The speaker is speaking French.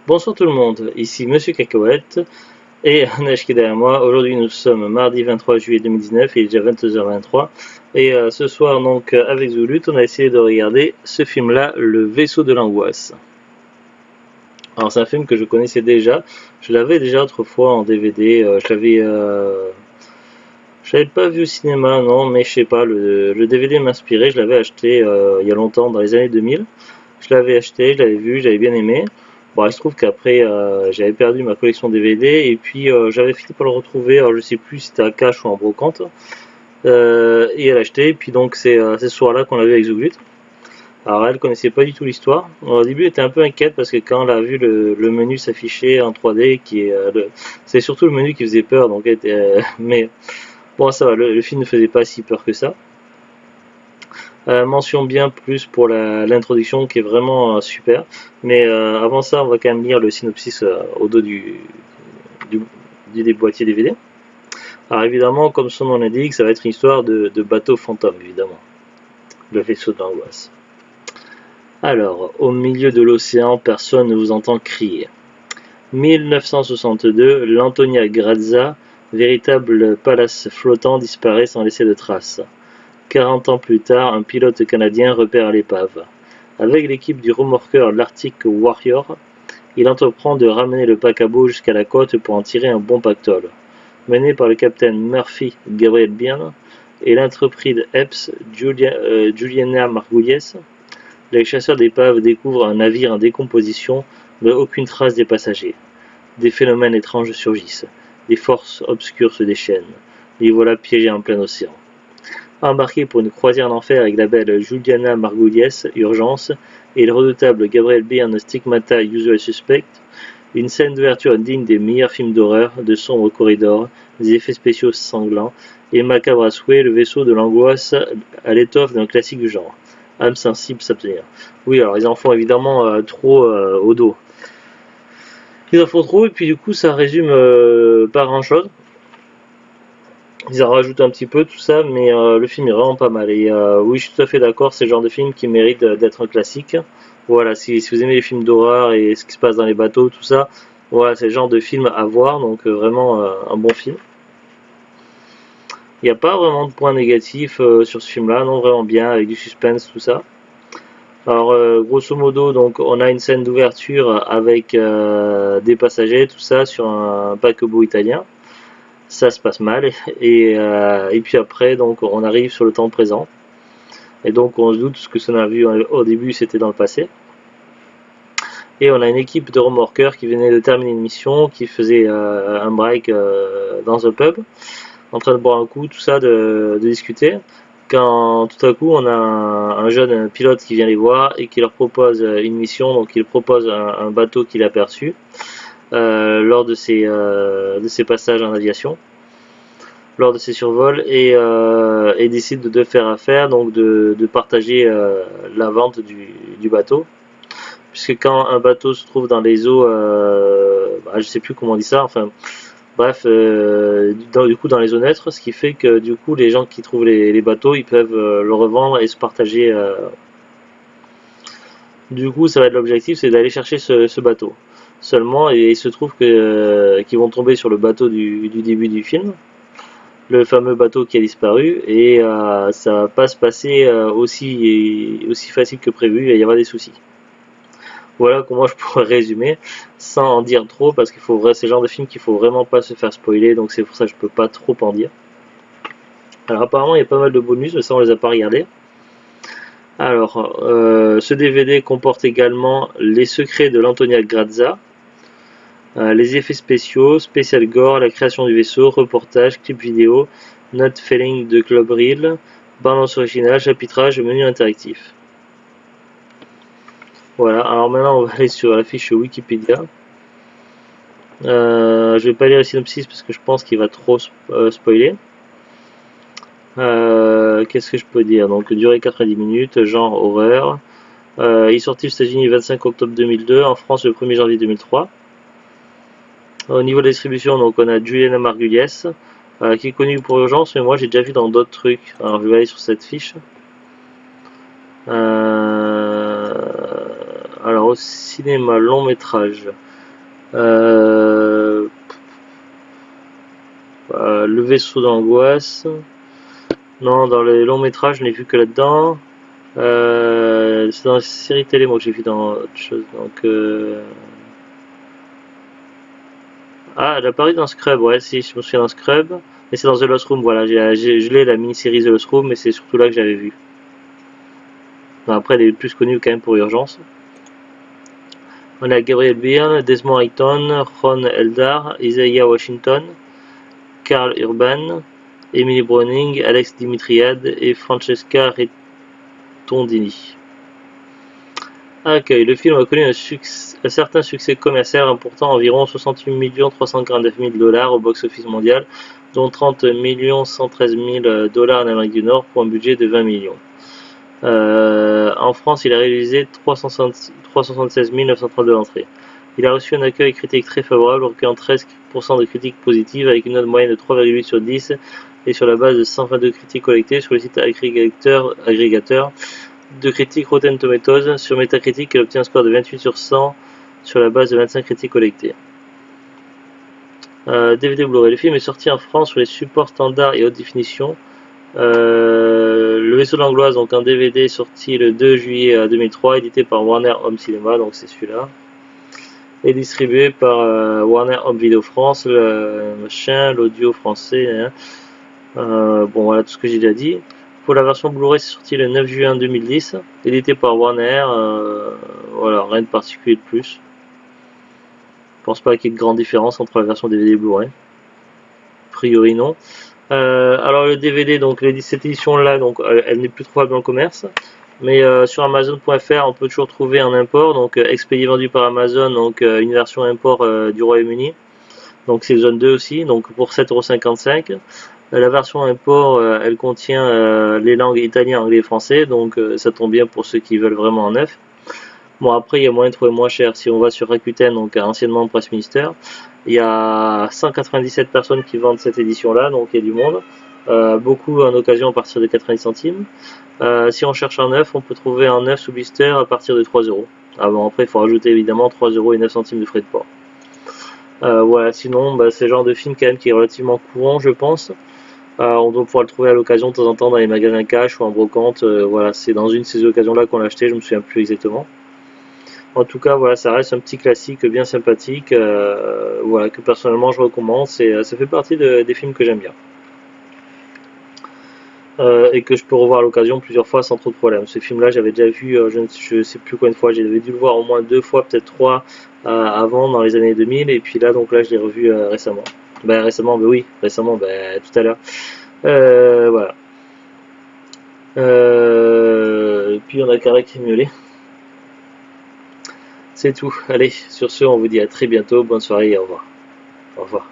Bonsoir tout le monde, ici Monsieur Cacahuète et Neige qui est derrière moi. Aujourd'hui nous sommes mardi 23 juillet 2019, il est déjà 22h23 et ce soir donc avec Zoulut on a essayé de regarder ce film là, Le Vaisseau de l'Angoisse. Alors c'est un film que je connaissais déjà, je l'avais déjà autrefois en DVD, je l'avais pas vu au cinéma non mais je sais pas, le DVD m'inspirait, je l'avais acheté il y a longtemps dans les années 2000. Je l'avais acheté, je l'avais vu, j'avais bien aimé. Bon, il se trouve qu'après, j'avais perdu ma collection DVD et puis j'avais fini par le retrouver. Alors, je sais plus si c'était à cash ou en brocante. Et elle acheté. Et puis donc, c'est ce soir-là qu'on l'a vu avec Zouglut. Alors, elle connaissait pas du tout l'histoire. Au début, elle était un peu inquiète parce que quand elle a vu le menu s'afficher en 3D, c'est surtout le menu qui faisait peur. Donc, mais bon, ça va, le film ne faisait pas si peur que ça. Mention bien plus pour l'introduction qui est vraiment super. Mais avant ça, on va quand même lire le synopsis au dos du, du boîtier DVD. Alors évidemment, comme son nom l'indique, ça va être une histoire de bateau fantôme, évidemment. Le vaisseau de l'angoisse. Alors, au milieu de l'océan, personne ne vous entend crier. 1962, l'Antonia Grazza, véritable palace flottant, disparaît sans laisser de traces. 40 ans plus tard, un pilote canadien repère l'épave. Avec l'équipe du remorqueur l'Arctic Warrior, il entreprend de ramener le paquebot jusqu'à la côte pour en tirer un bon pactole. Mené par le capitaine Murphy Gabriel Byrne et l'intrépide Epps Juliana Margulies, les chasseurs d'épaves découvrent un navire en décomposition, mais aucune trace des passagers. Des phénomènes étranges surgissent, des forces obscures se déchaînent. Les voilà piégés en plein océan. Embarqué pour une croisière d'enfer avec la belle Juliana Margulies, Urgence, et le redoutable Gabriel Byrne, Stigmata, Usual Suspect, une scène d'ouverture digne des meilleurs films d'horreur, de sombres corridors, des effets spéciaux sanglants, et macabre à souhait, le vaisseau de l'angoisse à l'étoffe d'un classique du genre. Âme sensible s'abstenir. Oui, alors ils en font évidemment trop au dos. Ils en font trop, et puis du coup ça résume pas grand chose. Ils en rajoutent un petit peu tout ça, mais le film est vraiment pas mal. Et oui, je suis tout à fait d'accord, c'est le genre de film qui mérite d'être un classique. Voilà, si vous aimez les films d'horreur et ce qui se passe dans les bateaux, tout ça, voilà, c'est le genre de film à voir, donc vraiment un bon film. Il n'y a pas vraiment de points négatifs sur ce film-là, non, vraiment bien, avec du suspense, tout ça. Alors, grosso modo, donc, on a une scène d'ouverture avec des passagers, tout ça, sur un paquebot italien. Ça se passe mal et puis après donc on arrive sur le temps présent et donc on se doute ce que ça a vu au début c'était dans le passé et on a une équipe de remorqueurs qui venait de terminer une mission qui faisait un break dans un pub en train de boire un coup tout ça de discuter quand tout à coup on a un jeune pilote qui vient les voir et qui leur propose une mission donc il propose un bateau qu'il a aperçu lors de ses passages en aviation lors de ses survols et décide de faire affaire, donc de partager la vente du bateau. Puisque quand un bateau se trouve dans les eaux, je sais plus comment on dit ça, enfin bref, du coup dans les eaux neutres, ce qui fait que du coup les gens qui trouvent les bateaux, ils peuvent le revendre et se partager. Du coup ça va être l'objectif, c'est d'aller chercher ce bateau. Seulement, et il se trouve qu'ils vont tomber sur le bateau du début du film, le fameux bateau qui a disparu et ça va pas se passer aussi facile que prévu, il va y avoir des soucis. Voilà comment je pourrais résumer sans en dire trop parce c'est le genre de film qu'il faut vraiment pas se faire spoiler donc c'est pour ça que je peux pas trop en dire. Alors apparemment il y a pas mal de bonus mais ça on les a pas regardés. Alors ce DVD comporte également les secrets de l'Antonia Grazza, les effets spéciaux, spécial gore, la création du vaisseau, reportage, clip vidéo, note feeling de Club Reel, balance originale, chapitrage, menu interactif. Voilà, alors maintenant on va aller sur la fiche Wikipédia. Je vais pas lire le synopsis parce que je pense qu'il va trop spoiler. Qu'est-ce que je peux dire? Donc durée 90 minutes, genre horreur. Il est sorti aux États-Unis le 25 octobre 2002, en France le 1er janvier 2003. Au niveau de la distribution, donc on a Juliana Margulies, qui est connue pour Urgence, mais moi j'ai déjà vu dans d'autres trucs. Alors je vais aller sur cette fiche. Alors au cinéma long métrage, Le vaisseau d'angoisse. Non, dans les longs métrages, je n'ai vu que là-dedans. C'est dans la série télé, moi, que j'ai vu dans autre chose. Donc, ah, elle apparaît dans Scrub, ouais, si, je me souviens dans Scrub. Mais c'est dans The Lost Room, voilà. Je l'ai, la mini-série The Lost Room, mais c'est surtout là que j'avais vu. Bon, après, elle est plus connue quand même pour Urgence. On a Gabriel Byrne, Desmond Hayton, Ron Eldar, Isaiah Washington, Karl Urban, Emily Browning, Alex Dimitriade et Francesca Retondini. Accueil. Le film a connu un certain succès commercial rapportant environ 68 349 000 $ au box-office mondial, dont 30 113 000 $ en Amérique du Nord pour un budget de 20 millions. En France, il a réalisé 376 932 entrées. Il a reçu un accueil critique très favorable, recueillant 13% de critiques positives avec une note moyenne de 3,8 sur 10 et sur la base de 122 critiques collectées sur le site agrégateur de critiques Rotten Tomatoes. Sur Metacritic, il obtient un score de 28 sur 100 sur la base de 25 critiques collectées. DVD Blu-ray. Le film est sorti en France sur les supports standards et haute définition. Le vaisseau de l'angoisse, donc un DVD sorti le 2 juillet 2003, édité par Warner Home Cinéma, donc c'est celui-là, et distribué par Warner Home Video France, l'audio français, hein. Bon, voilà tout ce que j'ai déjà dit. Pour la version Blu-ray, c'est sorti le 9 juin 2010, édité par Warner. Voilà, rien de particulier de plus. Je pense pas qu'il y ait de grande différence entre la version DVD et Blu-ray. A priori, non. Alors le DVD, donc cette édition là, donc elle n'est plus trouvable dans le commerce, mais sur Amazon.fr on peut toujours trouver un import, donc expédié vendu par Amazon, donc une version import du Royaume-Uni, donc c'est zone 2 aussi, donc pour 7,55 €. La version import, elle contient les langues italien, anglais et français, donc ça tombe bien pour ceux qui veulent vraiment en neuf. Bon, après il y a moyen de trouver moins cher si on va sur Rakuten, donc anciennement Presse Minister. Il y a 197 personnes qui vendent cette édition là, donc il y a du monde. Beaucoup en occasion à partir de 90 centimes. Si on cherche un neuf, on peut trouver un neuf sous blister à partir de 3 €. Ah bon, après il faut rajouter évidemment 3 € et 9 centimes de frais de port. Voilà, sinon c'est le genre de film quand même qui est relativement courant, je pense. On doit pouvoir le trouver à l'occasion de temps en temps dans les magasins cash ou en brocante. Voilà, c'est dans une de ces occasions là qu'on l'a acheté, je me souviens plus exactement. En tout cas, voilà, ça reste un petit classique bien sympathique, voilà, que personnellement je recommande. Ça fait partie des films que j'aime bien. Et que je peux revoir à l'occasion plusieurs fois sans trop de problème. Ce film-là, j'avais déjà vu, je ne sais plus combien de fois, j'avais dû le voir au moins 2 fois, peut-être 3 avant, dans les années 2000, et puis là, donc là, je l'ai revu récemment. Récemment, oui, récemment, tout à l'heure. Voilà. Et puis on a carré qui est miaulé. C'est tout. Allez, sur ce, on vous dit à très bientôt. Bonne soirée et au revoir. Au revoir.